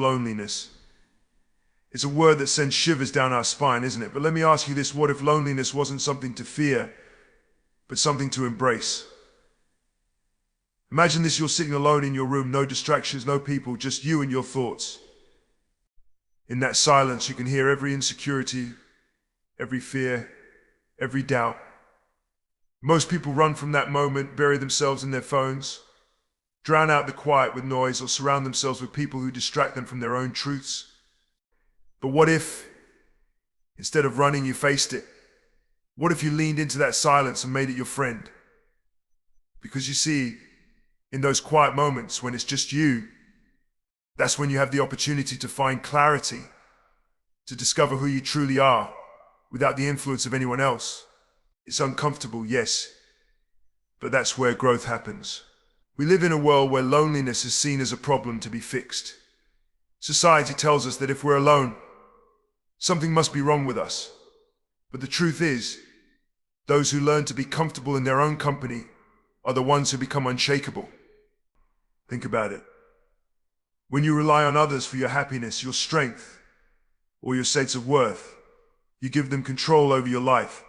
Loneliness. It's a word that sends shivers down our spine, isn't it? But let me ask you this, what if loneliness wasn't something to fear, but something to embrace? Imagine this, you're sitting alone in your room, no distractions, no people, just you and your thoughts. In that silence, you can hear every insecurity, every fear, every doubt. Most people run from that moment, bury themselves in their phones, drown out the quiet with noise, or surround themselves with people who distract them from their own truths. But what if, instead of running, you faced it? What if you leaned into that silence and made it your friend? Because you see, in those quiet moments when it's just you, that's when you have the opportunity to find clarity, to discover who you truly are, without the influence of anyone else. It's uncomfortable, yes, but that's where growth happens. We live in a world where loneliness is seen as a problem to be fixed. Society tells us that if we're alone, something must be wrong with us. But the truth is, those who learn to be comfortable in their own company are the ones who become unshakable. Think about it. When you rely on others for your happiness, your strength, or your sense of worth, you give them control over your life.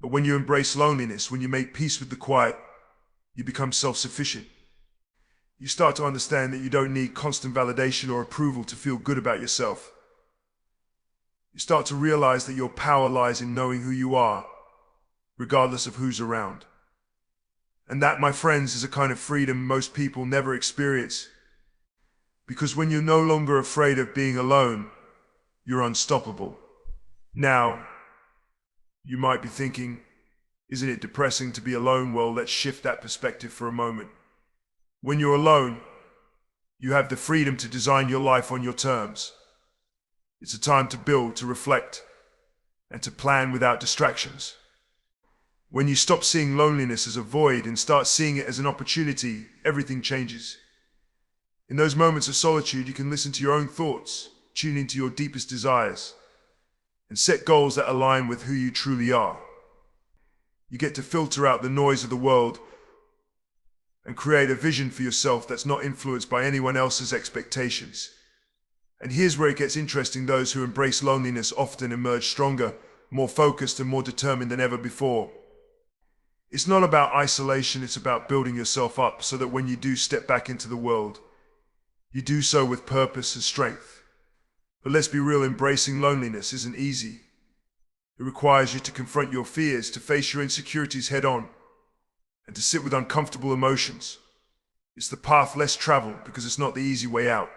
But when you embrace loneliness, when you make peace with the quiet, you become self-sufficient. You start to understand that you don't need constant validation or approval to feel good about yourself. You start to realize that your power lies in knowing who you are, regardless of who's around. And that, my friends, is a kind of freedom most people never experience. Because when you're no longer afraid of being alone, you're unstoppable. Now, you might be thinking, isn't it depressing to be alone? Well, let's shift that perspective for a moment. When you're alone, you have the freedom to design your life on your terms. It's a time to build, to reflect, and to plan without distractions. When you stop seeing loneliness as a void and start seeing it as an opportunity, everything changes. In those moments of solitude, you can listen to your own thoughts, tune into your deepest desires, and set goals that align with who you truly are. You get to filter out the noise of the world and create a vision for yourself that's not influenced by anyone else's expectations. And here's where it gets interesting. Those who embrace loneliness often emerge stronger, more focused, and more determined than ever before. It's not about isolation, it's about building yourself up so that when you do step back into the world, you do so with purpose and strength. But let's be real, embracing loneliness isn't easy. It requires you to confront your fears, to face your insecurities head on, and to sit with uncomfortable emotions. It's the path less traveled because it's not the easy way out.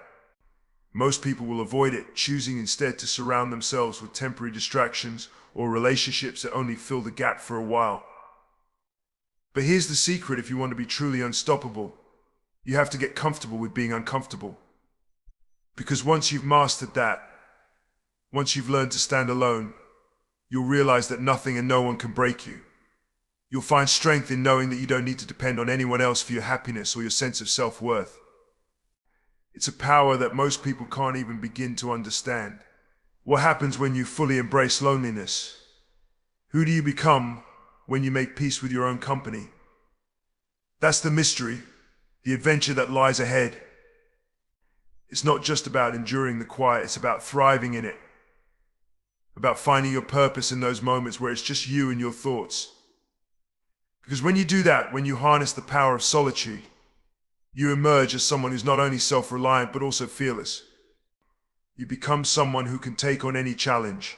Most people will avoid it, choosing instead to surround themselves with temporary distractions or relationships that only fill the gap for a while. But here's the secret: if you want to be truly unstoppable, you have to get comfortable with being uncomfortable. Because once you've mastered that, once you've learned to stand alone, you'll realize that nothing and no one can break you. You'll find strength in knowing that you don't need to depend on anyone else for your happiness or your sense of self-worth. It's a power that most people can't even begin to understand. What happens when you fully embrace loneliness? Who do you become when you make peace with your own company? That's the mystery, the adventure that lies ahead. It's not just about enduring the quiet, it's about thriving in it. About finding your purpose in those moments where it's just you and your thoughts. Because when you do that, when you harness the power of solitude, you emerge as someone who's not only self-reliant but also fearless. You become someone who can take on any challenge,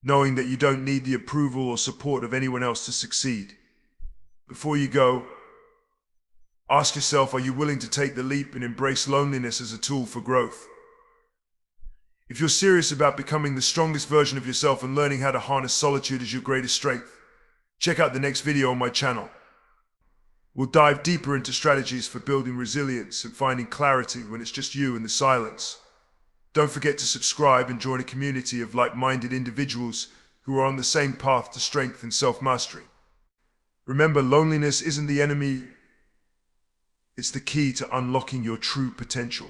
knowing that you don't need the approval or support of anyone else to succeed. Before you go, ask yourself, are you willing to take the leap and embrace loneliness as a tool for growth? If you're serious about becoming the strongest version of yourself and learning how to harness solitude as your greatest strength, check out the next video on my channel. We'll dive deeper into strategies for building resilience and finding clarity when it's just you and the silence. Don't forget to subscribe and join a community of like-minded individuals who are on the same path to strength and self-mastery. Remember, loneliness isn't the enemy, it's the key to unlocking your true potential.